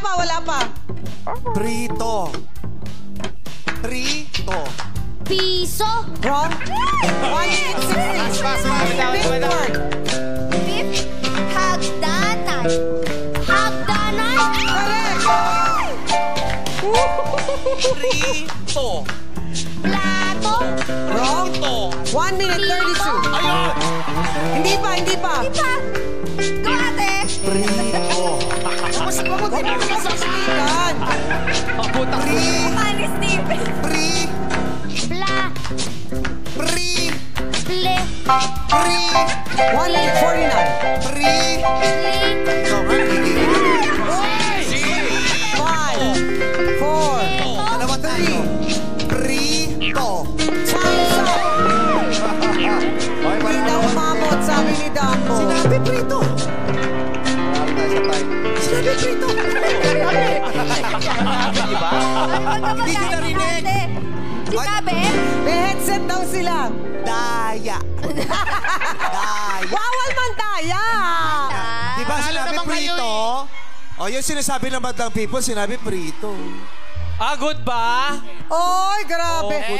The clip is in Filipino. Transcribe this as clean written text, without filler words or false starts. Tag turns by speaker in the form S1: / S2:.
S1: wala pa.
S2: Prito. Prito.
S3: Piso.
S1: Wrong. 1 minute 60. Fifth word.
S3: Fifth. Hagdanan. Hagdanan.
S1: Correct.
S2: Prito.
S3: Plato.
S1: Wrong.
S2: Prito.
S1: 1 minute 32.
S2: Ayun.
S1: Hindi pa, hindi pa.
S3: Ipa. Kumate.
S2: Prito.
S1: Huwag mo sasabihan.
S3: Ani Steve. Pla.
S2: Pri.
S3: Ple.
S2: Pri.
S1: 1 minute 49.
S2: Pri.
S3: Li.
S1: 5, 4,
S2: Dalawa tayo. Prito.
S1: time's up. Hindi daw umabot, sabi ni Dambo.
S2: Sinabi prito. Sinabi prito. Diba? Hindi nyo narinig.
S3: Sinabi?
S1: May headset daw sila.
S2: Daya. Daya.
S1: Bawal man daya.
S2: Diba sinabi prito? O yung sinasabi ng Madlang People, sinabi prito.
S4: Ah, good ba?
S1: Oy, grabe.